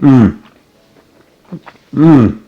Mmm. Mmm.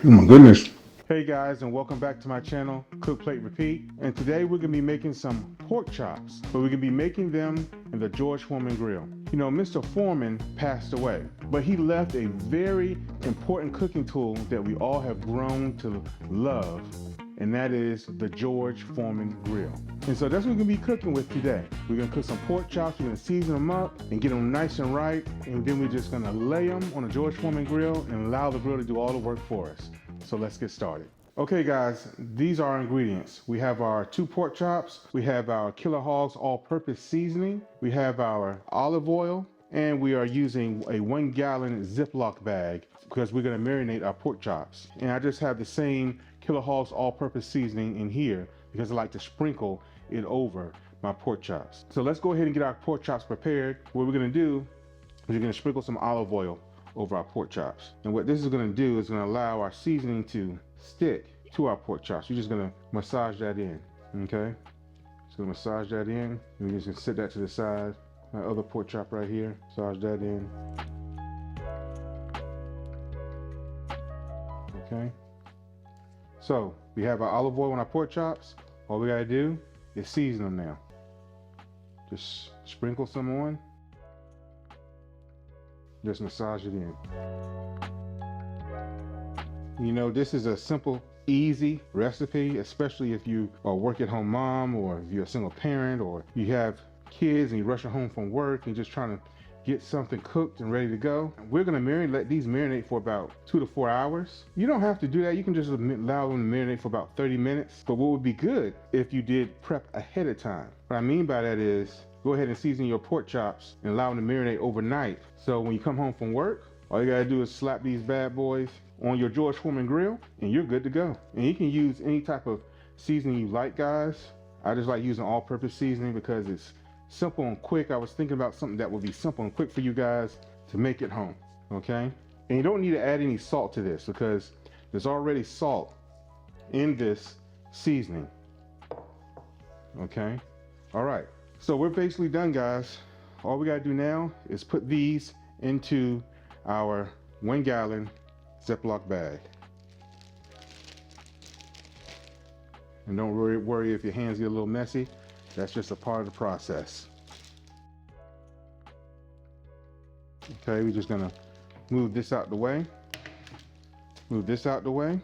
Oh my goodness. Hey guys, and welcome back to my channel, Cook Plate Repeat. And today we're gonna be making some pork chops, but we're gonna be making them in the George Foreman Grill. You know, Mr. Foreman passed away, but he left a very important cooking tool that we all have grown to love, and that is the George Foreman Grill. And so that's what we're gonna be cooking with today. We're gonna cook some pork chops, we're gonna season them up and get them nice and right, and then we're just gonna lay them on a George Foreman Grill and allow the grill to do all the work for us. So let's get started. Okay guys, these are our ingredients. We have our 2 pork chops, we have our Killer Hogs All-Purpose Seasoning, we have our olive oil, and we are using a 1-gallon Ziploc bag because we're gonna marinate our pork chops. And I just have the same Killer Hogs All-Purpose Seasoning in here because I like to sprinkle it over my pork chops. So let's go ahead and get our pork chops prepared. What we're gonna do is we're gonna sprinkle some olive oil over our pork chops. And what this is gonna do is gonna allow our seasoning to stick to our pork chops. You're just gonna massage that in, okay? Just gonna massage that in, and we're just gonna set that to the side. My other pork chop right here, massage that in. Okay? So, we have our olive oil on our pork chops. All we gotta do is season them now. Just sprinkle some on. Just massage it in. You know, this is a simple, easy recipe, especially if you are a work-at-home mom, or if you're a single parent, or you have kids and you're rushing home from work and just trying to get something cooked and ready to go. We're gonna let these marinate for about 2 to 4 hours. You don't have to do that. You can just allow them to marinate for about 30 minutes. But what would be good if you did prep ahead of time? What I mean by that is, go ahead and season your pork chops and allow them to marinate overnight. So when you come home from work, all you gotta do is slap these bad boys on your George Foreman grill and you're good to go. And you can use any type of seasoning you like, guys. I just like using all-purpose seasoning because it's simple and quick. I was thinking about something that would be simple and quick for you guys to make at home, okay? And you don't need to add any salt to this because there's already salt in this seasoning, okay? All right. So we're basically done, guys. All we gotta do now is put these into our 1-gallon Ziploc bag. And don't worry if your hands get a little messy. That's just a part of the process. Okay, we're just gonna move this out the way. Move this out the way.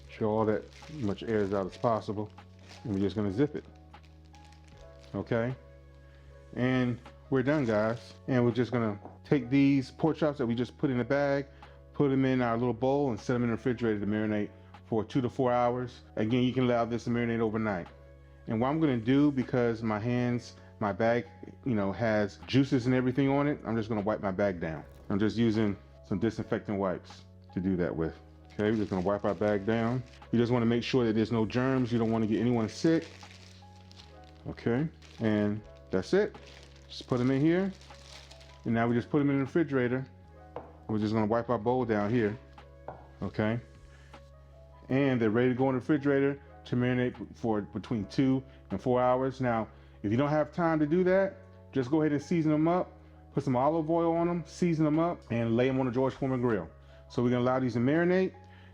Show all that much air is out as possible, and we're just gonna zip it. Okay, and we're done, guys. And we're just gonna take these pork chops that we just put in the bag, put them in our little bowl, and set them in the refrigerator to marinate for 2 to 4 hours. Again, you can allow this to marinate overnight. And what I'm gonna do, because my bag, you know, has juices and everything on it, I'm just gonna wipe my bag down. I'm just using some disinfectant wipes to do that with. Okay, we're just gonna wipe our bag down. You just wanna make sure that there's no germs. You don't wanna get anyone sick. Okay, and that's it. Just put them in here. And now we just put them in the refrigerator. We're just gonna wipe our bowl down here. Okay, and they're ready to go in the refrigerator to marinate for between 2 and 4 hours. Now, if you don't have time to do that, just go ahead and season them up. Put some olive oil on them, season them up, and lay them on the George Foreman grill. So we're gonna allow these to marinate,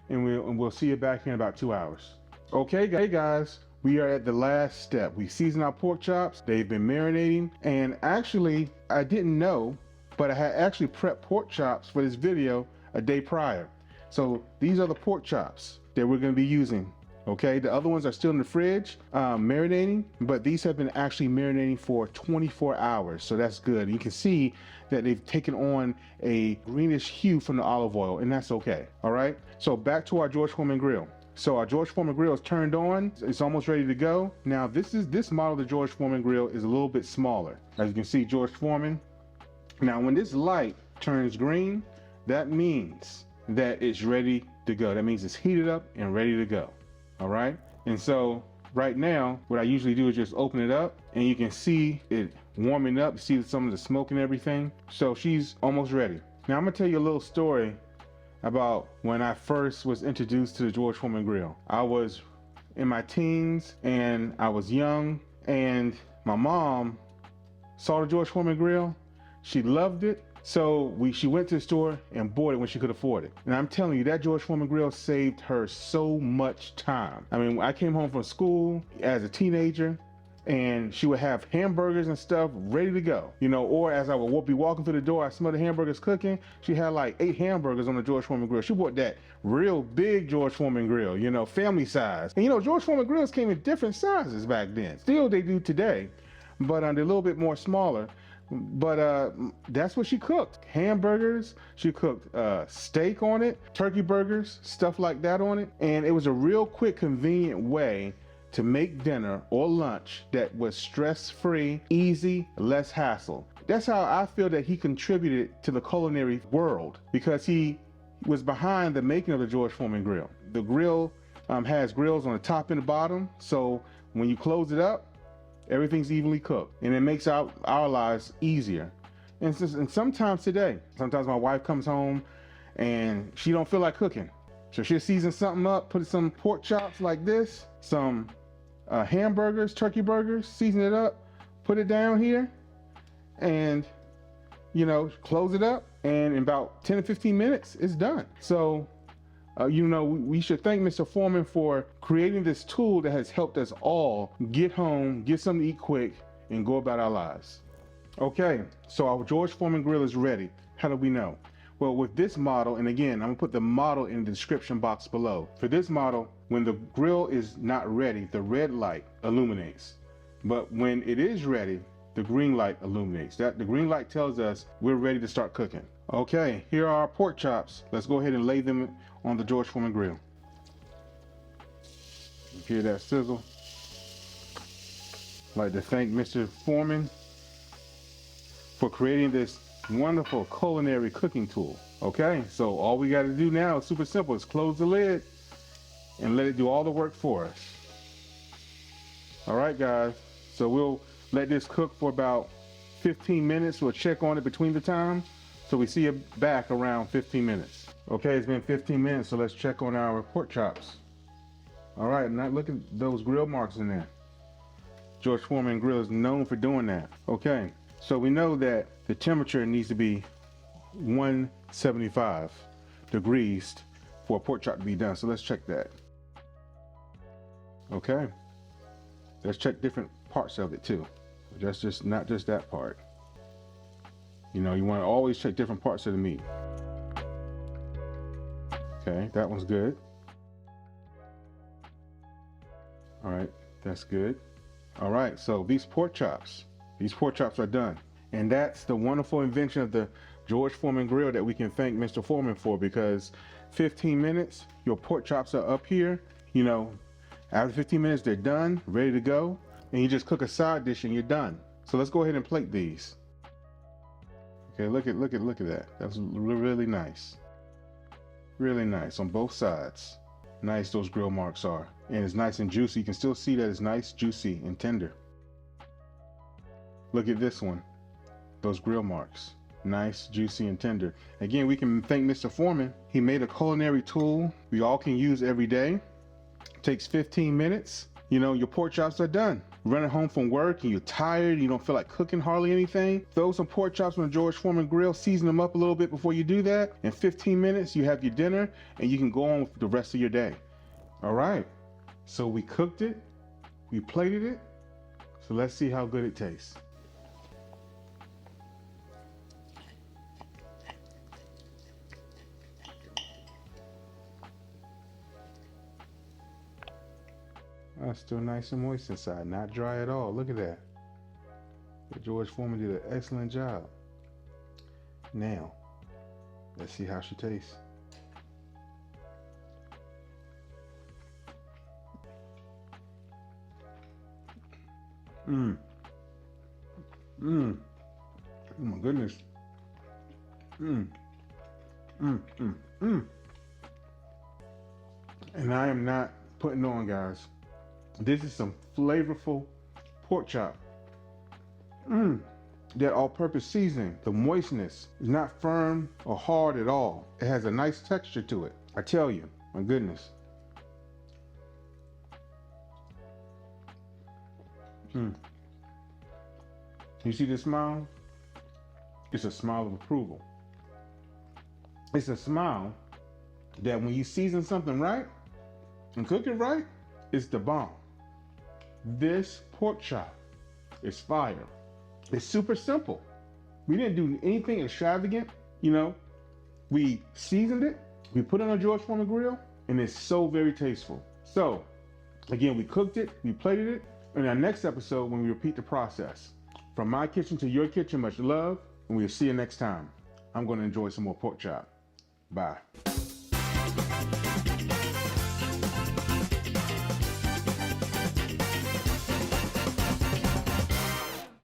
and we'll see you back here in about 2 hours. Okay, guys, we are at the last step. We seasoned our pork chops. They've been marinating, and actually, I didn't know, but I had actually prepped pork chops for this video a day prior. So these are the pork chops that we're gonna be using. Okay, the other ones are still in the fridge marinating, but these have been actually marinating for 24 hours, so that's good. You can see that they've taken on a greenish hue from the olive oil, and that's okay. All right, so back to our George Foreman grill. So our George Foreman grill is turned on. It's almost ready to go. Now this model of the George Foreman grill is a little bit smaller. As you can see, George Foreman. Now when this light turns green, that means that it's ready to go. That means it's heated up and ready to go. All right, and so right now what I usually do is just open it up, and you can see it warming up. You see some of the smoke and everything. So she's almost ready. Now I'm gonna tell you a little story about when I first was introduced to the George Foreman grill. I was in my teens and I was young, And my mom saw the George Foreman Grill. She loved it. So she went to the store and bought it when she could afford it. And I'm telling you, that George Foreman Grill saved her so much time. I mean, I came home from school as a teenager and she would have hamburgers and stuff ready to go, you know, or as I would be walking through the door, I smell the hamburgers cooking. She had like 8 hamburgers on the George Foreman Grill. She bought that real big George Foreman Grill, you know, family size. And you know, George Foreman Grills came in different sizes back then. Still they do today, but they're a little bit more smaller. But that's what she cooked. Hamburgers, she cooked steak on it, turkey burgers, stuff like that on it. And it was a real quick, convenient way to make dinner or lunch that was stress-free, easy, less hassle. That's how I feel that he contributed to the culinary world, because he was behind the making of the George Foreman Grill. The grill has grills on the top and the bottom, so when you close it up, everything's evenly cooked, and it makes our lives easier. And sometimes sometimes my wife comes home and she don't feel like cooking, so she'll season something up, put some pork chops like this, some hamburgers, turkey burgers, season it up, put it down here, and you know, close it up, and in about 10 to 15 minutes it's done. So you know, we should thank Mr. Foreman for creating this tool that has helped us all get home, get something to eat quick, and go about our lives. Okay, so our George Foreman Grill is ready. How do we know? Well, with this model, and again, I'm gonna put the model in the description box below. For this model, when the grill is not ready, the red light illuminates. But when it is ready, the green light illuminates. The green light tells us we're ready to start cooking. Okay, here are our pork chops. Let's go ahead and lay them on the George Foreman Grill. You hear that sizzle? I'd like to thank Mr. Foreman for creating this wonderful culinary cooking tool. Okay, so all we got to do now is super simple. Is close the lid and let it do all the work for us. All right, guys. So we'll let this cook for about 15 minutes. We'll check on it between the time. So we see it back around 15 minutes. Okay, it's been 15 minutes, so let's check on our pork chops. All right, now look at those grill marks in there. George Foreman Grill is known for doing that. Okay, so we know that the temperature needs to be 175 degrees for a pork chop to be done. So let's check that. Okay, let's check different parts of it too. That's just not just that part. You know, you want to always check different parts of the meat. Okay, that one's good. All right, that's good. All right, so these pork chops are done. And that's the wonderful invention of the George Foreman Grill that we can thank Mr. Foreman for, because 15 minutes, your pork chops are up here. You know, after 15 minutes, they're done, ready to go. And you just cook a side dish and you're done. So let's go ahead and plate these. Okay, look at that. That's really nice. Really nice on both sides. Nice those grill marks are. And it's nice and juicy. You can still see that it's nice, juicy, and tender. Look at this one. Those grill marks. Nice, juicy, and tender. Again, we can thank Mr. Foreman. He made a culinary tool we all can use every day. It takes 15 minutes. You know, your pork chops are done. Running home from work and you're tired, you don't feel like cooking hardly anything, throw some pork chops on the George Foreman Grill, season them up a little bit before you do that. In 15 minutes, you have your dinner and you can go on with the rest of your day. All right, so we cooked it, we plated it, so let's see how good it tastes. That's still nice and moist inside, not dry at all. Look at that. George Foreman did an excellent job. Now, let's see how she tastes. Oh my goodness. And I am not putting on, guys. This is some flavorful pork chop. That all-purpose seasoning, the moistness is not firm or hard at all. It has a nice texture to it. I tell you, my goodness. You see this smile? It's a smile of approval. It's a smile that when you season something right and cook it right, it's the bomb. This pork chop is fire. It's super simple. We didn't do anything extravagant, you know. We seasoned it, we put it on a George Foreman Grill, and it's so very tasteful. So, again, we cooked it, we plated it. In our next episode, when we repeat the process. From my kitchen to your kitchen, much love, and we'll see you next time. I'm going to enjoy some more pork chop. Bye.